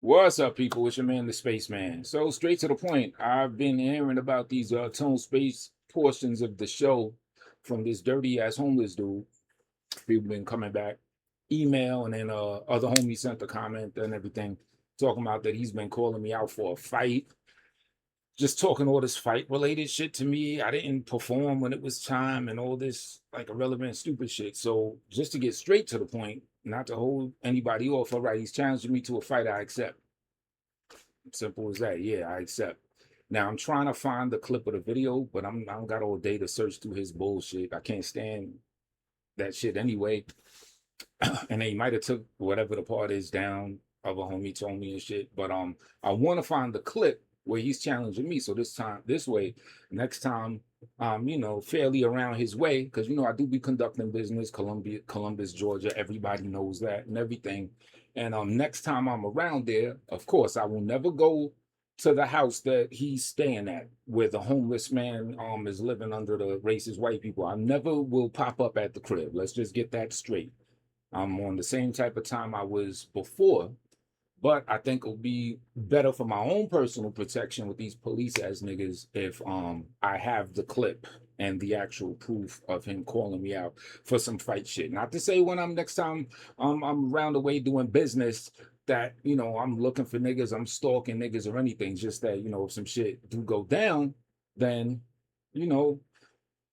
What's up, people? It's your man, the Spaceman. So, straight to the point, I've been hearing about these tone space portions of the show from this dirty ass homeless dude. People been coming back, email, and then other homies sent a comment and everything, talking about that he's been calling me out for a fight, just talking all this fight related shit to me. I didn't perform when it was time and all this like irrelevant, stupid shit. So, just to get straight to the point, not to hold anybody off, all right, he's challenging me to a fight, I accept. Simple as that. Yeah, I accept. Now I'm trying to find the clip of the video, but I don't got all day to search through his bullshit. I can't stand that shit anyway. And they might have took whatever the part is down. Other homie told me and shit. But I want to find the clip where he's challenging me. So this way, next time fairly around his way, because I do be conducting business, Columbus, Georgia. Everybody knows that and everything. And next time I'm around there, of course, I will never go to the house that he's staying at, where the homeless man is living under the racist white people. I never will pop up at the crib. Let's just get that straight. I'm on the same type of time I was before, but I think it'll be better for my own personal protection with these police ass niggas if I have the clip and the actual proof of him calling me out for some fight shit. Not to say when I'm next time I'm around the way doing business that I'm looking for niggas, I'm stalking niggas or anything. Just that if some shit do go down, then you know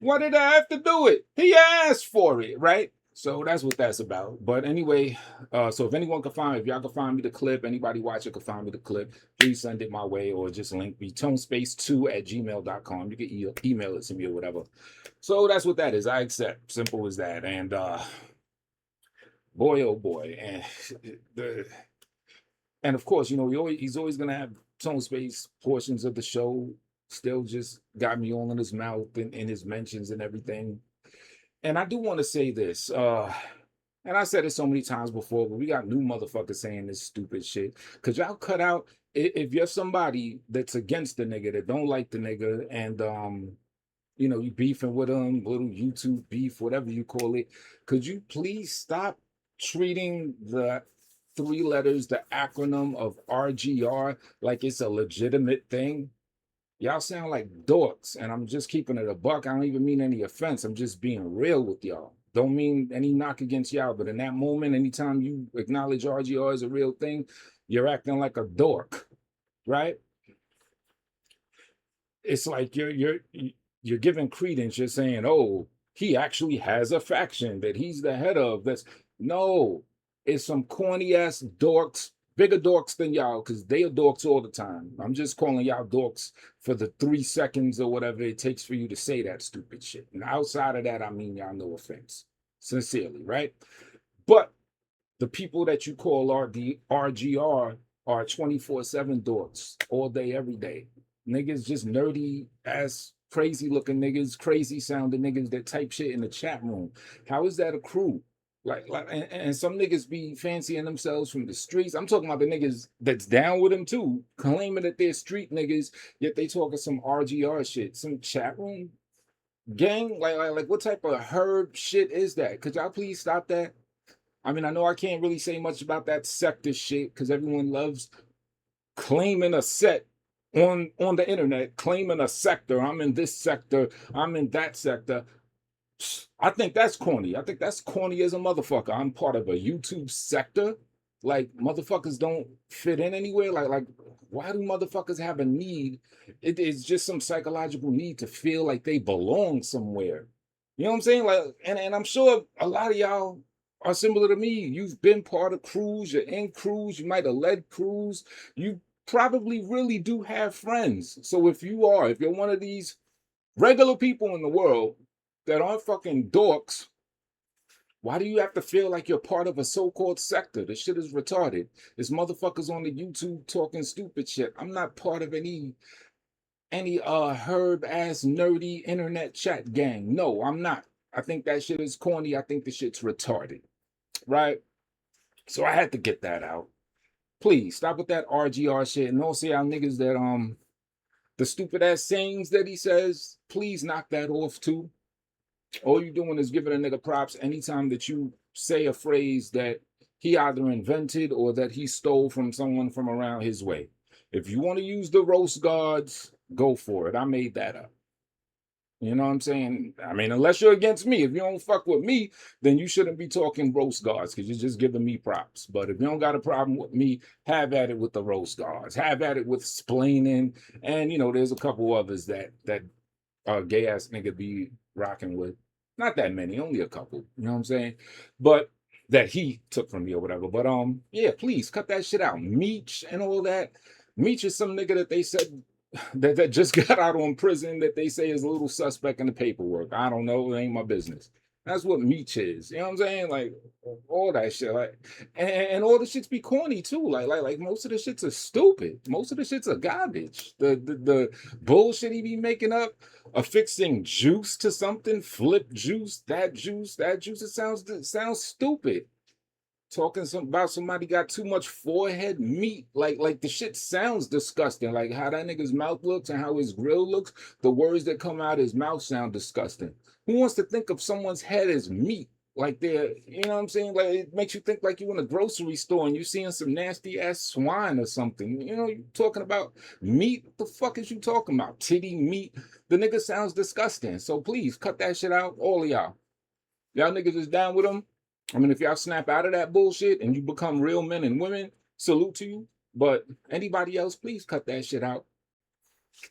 why did I have to do it? He asked for it, right? So that's what that's about. But anyway, so if anyone can find, if y'all can find me the clip, anybody watching can find me the clip, please send it my way or just link me tonespace2@gmail.com. You can email it to me or whatever. So that's what that is. I accept. Simple as that. And boy, oh boy. And the and of course, he's always gonna have tone space portions of the show. Still just got me all in his mouth and in his mentions and everything. And I do want to say this, and I said it so many times before, but we got new motherfuckers saying this stupid shit. Cause y'all cut out if you're somebody that's against the nigga, that don't like the nigga, and you beefing with them, little YouTube beef, whatever you call it. Could you please stop treating the three letters, the acronym of RGR, like it's a legitimate thing? Y'all sound like dorks, and I'm just keeping it a buck. I don't even mean any offense. I'm just being real with y'all. Don't mean any knock against y'all, but in that moment, anytime you acknowledge RGR as a real thing, you're acting like a dork, right? It's like you're giving credence. You're saying, "Oh, he actually has a faction that he's the head of." That's no, it's some corny ass dorks, bigger dorks than y'all, because they are dorks all the time. I'm just calling y'all dorks for the 3 seconds or whatever it takes for you to say that stupid shit. And outside of that, I mean y'all no offense, sincerely, right? But the people that you call the RGR are 24/7 dorks all day, every day. Niggas just nerdy ass, crazy looking niggas, crazy sounding niggas that type shit in the chat room. How is that a crew? And some niggas be fancying themselves from the streets. I'm talking about the niggas that's down with them too, claiming that they're street niggas, yet they talking some RGR shit, some chat room gang. Like what type of herb shit is that? Could y'all please stop that? I mean, I know I can't really say much about that sector shit because everyone loves claiming a set on the internet, claiming a sector. I'm in this sector, I'm in that sector. I think that's corny. I think that's corny as a motherfucker. I'm part of a YouTube sector. Like motherfuckers don't fit in anywhere. Like why do motherfuckers have a need? It is just some psychological need to feel like they belong somewhere. You know what I'm saying? Like, and I'm sure a lot of y'all are similar to me. You've been part of crews, you're in crews, you might have led crews. You probably really do have friends. So if you're one of these regular people in the world that aren't fucking dorks, why do you have to feel like you're part of a so-called sector? This shit is retarded. There's motherfuckers on the YouTube talking stupid shit. I'm not part of any herb ass nerdy internet chat gang. No, I'm not. I think that shit is corny. I think the shit's retarded. Right? So I had to get that out. Please stop with that RGR shit and don't say y'all niggas that the stupid ass sayings that he says. Please knock that off too. All you doing is giving a nigga props anytime that you say a phrase that he either invented or that he stole from someone from around his way. If you want to use the roast gods, go for it. I made that up. You know what I'm saying? I mean, unless you're against me, if you don't fuck with me, then you shouldn't be talking roast guards because you're just giving me props. But if you don't got a problem with me, have at it with the roast guards. Have at it with splaining. And there's a couple others that gay ass nigga be rocking with. Not that many, only a couple. You know what I'm saying? But that he took from me or whatever. But yeah, please cut that shit out. Meech and all that. Meech is some nigga that they said that just got out on prison that they say is a little suspect in the paperwork. I don't know. It ain't my business. That's what Meech is. You know what I'm saying? Like all that shit. Like and all the shits be corny too. Like most of the shits are stupid. Most of the shits are garbage. The bullshit he be making up, affixing juice to something, flip juice, that juice, that juice. It sounds stupid. Talking about somebody got too much forehead meat, like the shit sounds disgusting. Like how that nigga's mouth looks and how his grill looks, the words that come out his mouth sound disgusting. Who wants to think of someone's head as meat? Like they're, you know what I'm saying? Like it makes you think like you in a grocery store and you seeing some nasty ass swine or something. You talking about meat? What the fuck is you talking about? Titty meat? The nigga sounds disgusting. So please cut that shit out, all of y'all. Y'all niggas is down with him. I mean, if y'all snap out of that bullshit and you become real men and women, salute to you. But anybody else, please cut that shit out.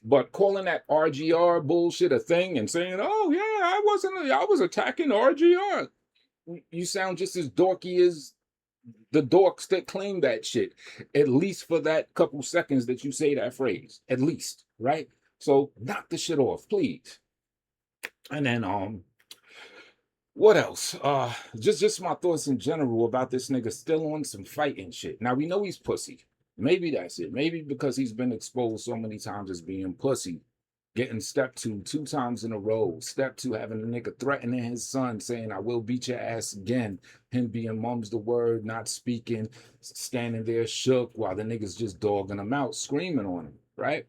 But calling that RGR bullshit a thing and saying, "Oh yeah, I was attacking RGR," you sound just as dorky as the dorks that claim that shit. At least for that couple seconds that you say that phrase, at least, right? So knock the shit off, please. And then what else? Just my thoughts in general about this nigga still on some fighting shit. Now we know he's pussy. Maybe that's it. Maybe because he's been exposed so many times as being pussy, getting stepped to 2 times in a row. Step 2, having a nigga threatening his son, saying, "I will beat your ass again." Him being mum's the word, not speaking, standing there shook while the nigga's just dogging him out, screaming on him, right?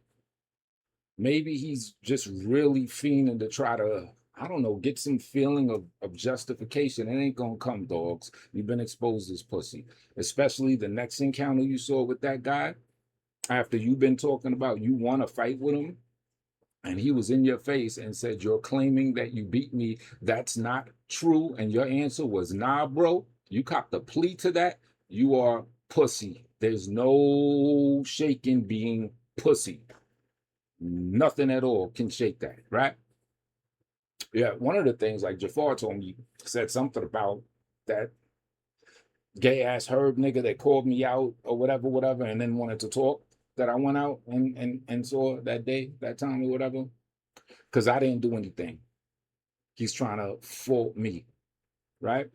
Maybe he's just really fiending to try to, I don't know, get some feeling of justification. It ain't gonna come, dogs. You've been exposed as pussy. Especially the next encounter you saw with that guy, after you've been talking about you want to fight with him, and he was in your face and said, "You're claiming that you beat me. That's not true." And your answer was, "Nah, bro." You copped a plea to that. You are pussy. There's no shaking being pussy. Nothing at all can shake that, right? Yeah, one of the things like Jafar told me, said something about that gay ass Herb nigga that called me out or whatever, and then wanted to talk, that I went out and saw that day, that time or whatever, because I didn't do anything. He's trying to fault me, right?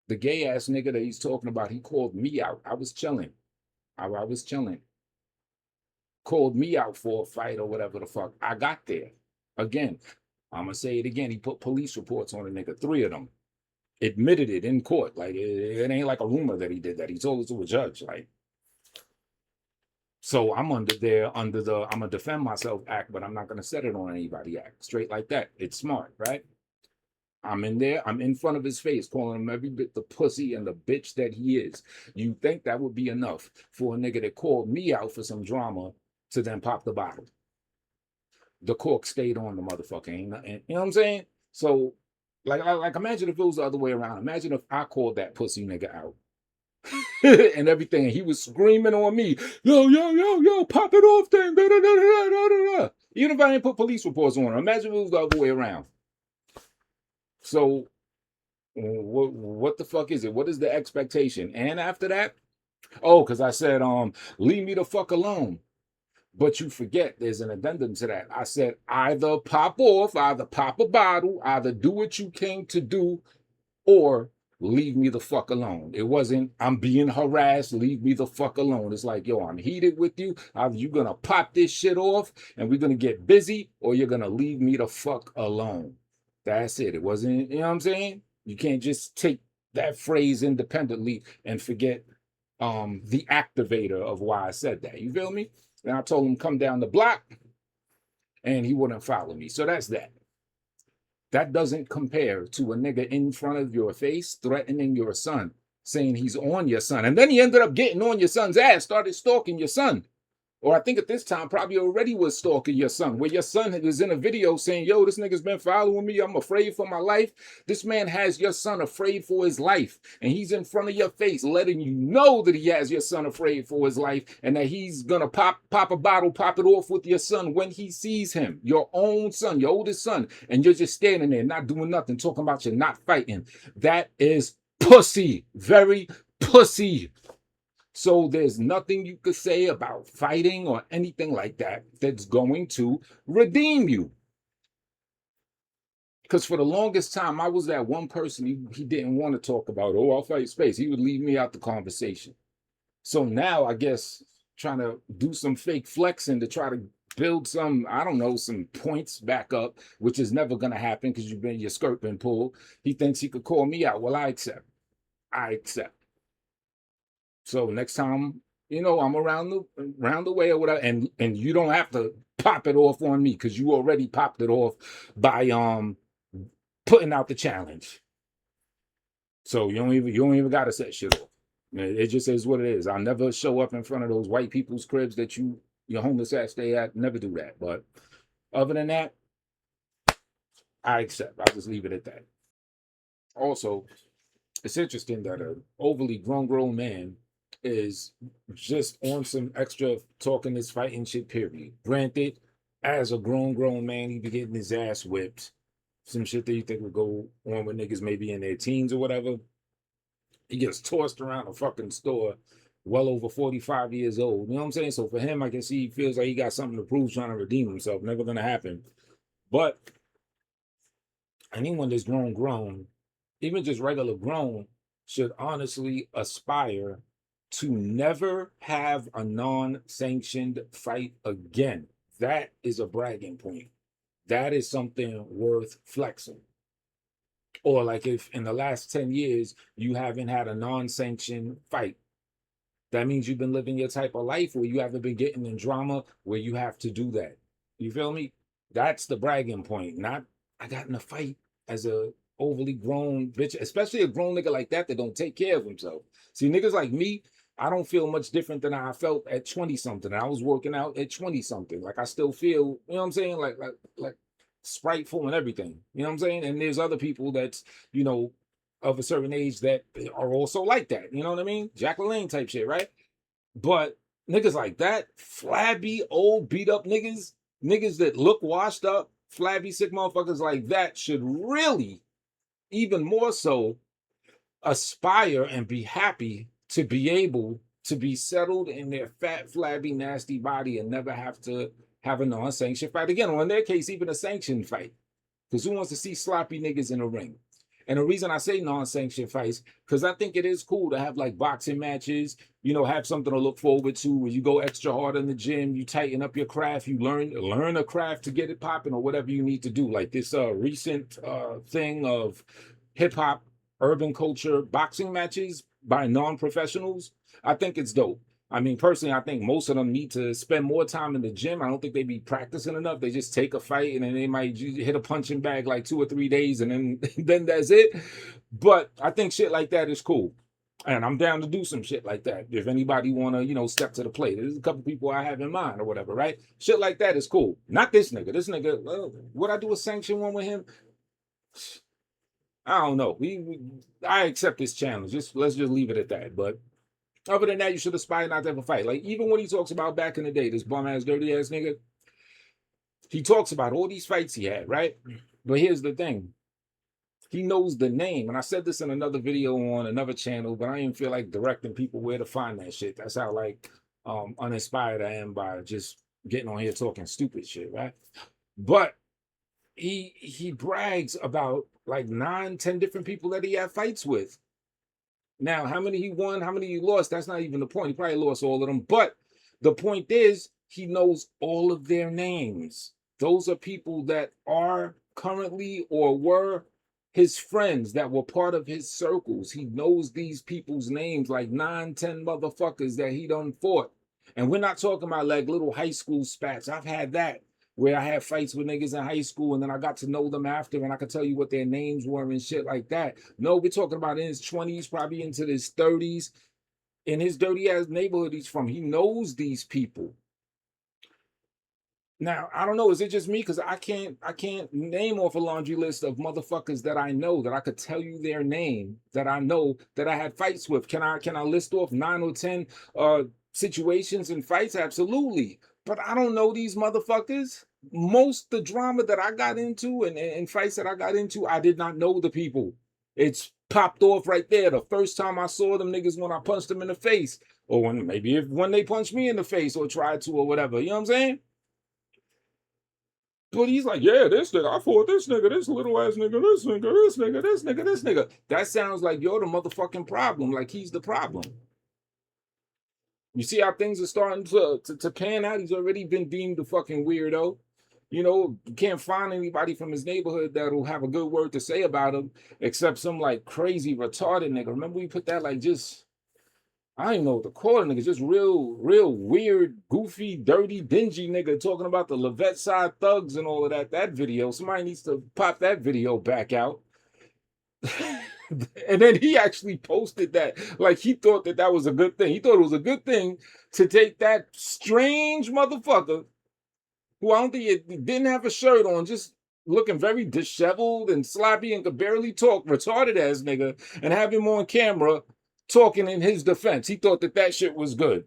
The gay ass nigga that he's talking about, he called me out. I was chilling. I was chilling. Called me out for a fight or whatever the fuck. I got there. Again, I'm gonna say it again. He put police reports on a nigga, 3 of them. Admitted it in court. Like it ain't like a rumor that he did that. He told it to a judge. Like, so I'm under the I'm gonna defend myself act, but I'm not gonna set it on anybody act. Straight like that. It's smart, right? I'm in there. I'm in front of his face, calling him every bit the pussy and the bitch that he is. You think that would be enough for a nigga that called me out for some drama to then pop the bottle? The cork stayed on the motherfucker. Ain't nothing, you know what I'm saying? So, like, imagine if it was the other way around. Imagine if I called that pussy nigga out and everything, and he was screaming on me, yo, pop it off then. Da, da, da, da, da, da, da. Even if I didn't put police reports on him, imagine if it was the other way around. So, what the fuck is it? What is the expectation? And after that, oh, because I said, leave me the fuck alone. But you forget there's an addendum to that. I said either pop off, either pop a bottle, either do what you came to do, or leave me the fuck alone. It wasn't, I'm being harassed, leave me the fuck alone. It's like, yo, I'm heated with you. Either you're going to pop this shit off and we're going to get busy, or you're going to leave me the fuck alone. That's it. It wasn't, you know what I'm saying? You can't just take that phrase independently and forget the activator of why I said that. You feel me? And I told him come down the block, and he wouldn't follow me. So that's that. That doesn't compare to a nigga in front of your face threatening your son. saying he's on your son. And then he ended up getting on your son's ass, started stalking your son. Or I think at this time probably already was stalking your son, where your son was in a video saying, yo, this nigga's been following me. I'm afraid for my life. This man has your son afraid for his life. And he's in front of your face letting you know that he has your son afraid for his life and that he's going to pop a bottle, pop it off with your son when he sees him, your own son, your oldest son. And you're just standing there not doing nothing, talking about you're not fighting. That is pussy, very pussy. So there's nothing you could say about fighting or anything like that that's going to redeem you. Because for the longest time, I was that one person he didn't want to talk about, oh, I'll fight space. He would leave me out the conversation. So now I guess trying to do some fake flexing to try to build some, I don't know, some points back up, which is never going to happen because your skirt been pulled. He thinks he could call me out. Well, I accept. So next time, I'm around the way or whatever, and you don't have to pop it off on me because you already popped it off by putting out the challenge. So you don't even gotta set shit off. It just is what it is. I'll never show up in front of those white people's cribs that your homeless ass stay at. Never do that. But other than that, I accept. I'll just leave it at that. Also, it's interesting that an overly grown man is just on some extra talking this fighting shit, period. Granted, as a grown man, he be getting his ass whipped. Some shit that you think would go on with niggas maybe in their teens or whatever. He gets tossed around a fucking store well over 45 years old. You know what I'm saying? So for him, I guess he feels like he got something to prove, trying to redeem himself. Never gonna happen. But anyone that's grown, even just regular grown, should honestly aspire to never have a non-sanctioned fight again. That is a bragging point. That is something worth flexing. Or like if in the last 10 years, you haven't had a non-sanctioned fight, that means you've been living your type of life where you haven't been getting in drama where you have to do that. You feel me? That's the bragging point. Not, I got in a fight as a overly grown bitch, especially a grown nigga like that don't take care of himself. See, niggas like me, I don't feel much different than I felt at 20 something. I was working out at 20 something. Like I still feel, you know what I'm saying? Like spriteful and everything. You know what I'm saying? And there's other people that's, of a certain age that are also like that. You know what I mean? Jack LaLanne type shit, right? But niggas like that, flabby, old, beat up niggas that look washed up, flabby, sick motherfuckers like that should really, even more so, aspire and be happy to be able to be settled in their fat, flabby, nasty body and never have to have a non-sanctioned fight again, or in their case, even a sanctioned fight. Because who wants to see sloppy niggas in a ring? And the reason I say non-sanctioned fights, because I think it is cool to have like boxing matches, have something to look forward to where you go extra hard in the gym, you tighten up your craft, you learn a craft to get it popping or whatever you need to do. Like this recent thing of hip-hop, urban culture boxing matches by non-professionals. I think it's dope. I mean, personally, I think most of them need to spend more time in the gym. I don't think they be practicing enough. They just take a fight and then they might hit a punching bag like 2 or 3 days and then then that's it. But I think shit like that is cool. And I'm down to do some shit like that. If anybody want to, step to the plate. There's a couple people I have in mind or whatever, right? Shit like that is cool. Not this nigga. This nigga, would I do a sanction one with him? I don't know. I accept this challenge. Let's just leave it at that. But other than that, you should aspire not to have a fight. Like, even when he talks about back in the day, this bum-ass, dirty-ass nigga, he talks about all these fights he had, right? But here's the thing. He knows the name. And I said this in another video on another channel, but I didn't feel like directing people where to find that shit. That's how, uninspired I am by just getting on here talking stupid shit, right? But he brags about like 9, 10 different people that he had fights with. Now, how many he won, how many he lost, that's not even the point. He probably lost all of them. But the point is, he knows all of their names. Those are people that are currently or were his friends that were part of his circles. He knows these people's names, like 9, 10 motherfuckers that he done fought. And we're not talking about like little high school spats. I've had that. where I had fights with niggas in high school and then I got to know them after and I could tell you what their names were and shit like that. No, we're talking about in his 20s, probably into his 30s, in his dirty ass neighborhood he's from. He knows these people. Now, I don't know, is it just me? Because I can't name off a laundry list of motherfuckers that I know that I could tell you their name that I know that I had fights with. Can I list off 9 or 10 situations and fights? Absolutely. But I don't know these motherfuckers. Most the drama that I got into and fights that I got into, I did not know the people. It's popped off right there. The first time I saw them niggas when I punched them in the face, or when they punched me in the face or tried to or whatever. You know what I'm saying? But he's like, yeah, this nigga, I fought this nigga, this little ass nigga, this nigga, this nigga, this nigga, this nigga. That sounds like you're the motherfucking problem, like he's the problem. You see how things are starting to pan out? He's already been deemed a fucking weirdo. You know, you can't find anybody from his neighborhood that'll have a good word to say about him, except some like crazy retarded nigga. Remember we put that like just I don't even know what to call it, nigga. Just real weird, goofy, dirty, dingy nigga talking about the Levette side thugs and all of that. That video, somebody needs to pop that video back out. And then he actually posted that, like he thought that that was a good thing. He thought it was a good thing to take that strange motherfucker who I don't think it didn't have a shirt on, just looking very disheveled and sloppy and could barely talk, retarded ass nigga, and have him on camera talking in his defense. He thought that that shit was good.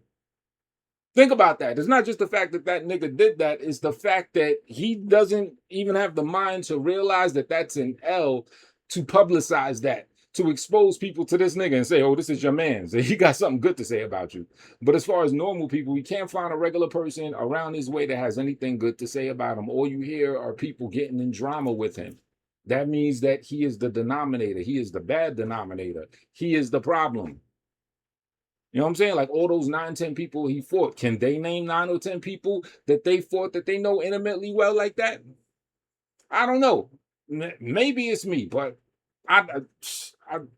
Think about that. It's not just the fact that that nigga did that. It's the fact that he doesn't even have the mind to realize that that's an L to publicize that, to expose people to this nigga and say, oh, this is your man. So he got something good to say about you. But as far as normal people, we can't find a regular person around his way that has anything good to say about him. All you hear are people getting in drama with him. That means that he is the denominator. He is the bad denominator. He is the problem. You know what I'm saying? Like all those 9, 10 people he fought. Can they name 9 or 10 people that they fought that they know intimately well like that? I don't know. Maybe it's me, but I,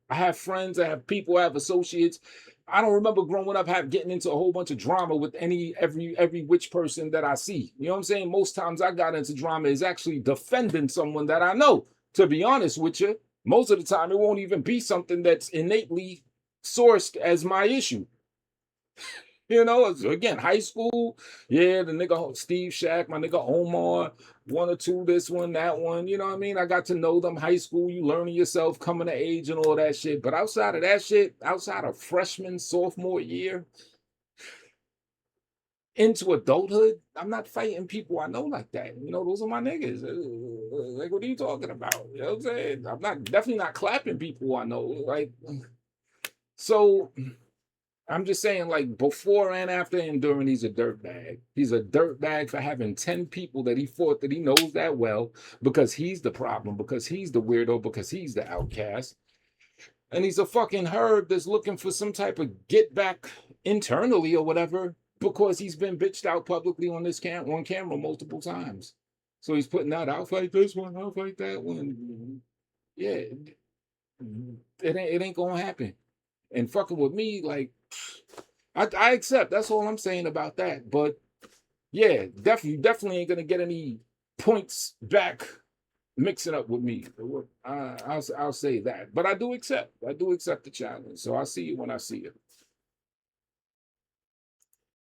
I have friends, I have people, I have associates. I don't remember growing up getting into a whole bunch of drama with every which person that I see. You know what I'm saying? Most times I got into drama is actually defending someone that I know. To be honest with you, most of the time it won't even be something that's innately sourced as my issue. You know, again, high school, yeah, the nigga Steve Shack, my nigga Omar, 1 or 2, this one, that one, you know what I mean? I got to know them. High school, you learning yourself, coming of age and all that shit. But outside of that shit, outside of freshman, sophomore year, into adulthood, I'm not fighting people I know like that. You know, those are my niggas. Like, what are you talking about? You know what I'm saying? I'm not definitely not clapping people I know. Like, so I'm just saying, like, before and after and during, he's a dirtbag. He's a dirtbag for having 10 people that he fought that he knows that well, because he's the problem, because he's the weirdo, because he's the outcast. And he's a fucking herb that's looking for some type of get back internally or whatever, because he's been bitched out publicly on on camera multiple times. So he's putting out, I'll fight this one, I'll fight that one. Yeah, it ain't gonna happen. And fucking with me, like, I accept. That's all I'm saying about that. But yeah, definitely ain't gonna get any points back mixing up with me. I'll say that. But I do accept. I do accept the challenge. So I'll see you when I see you.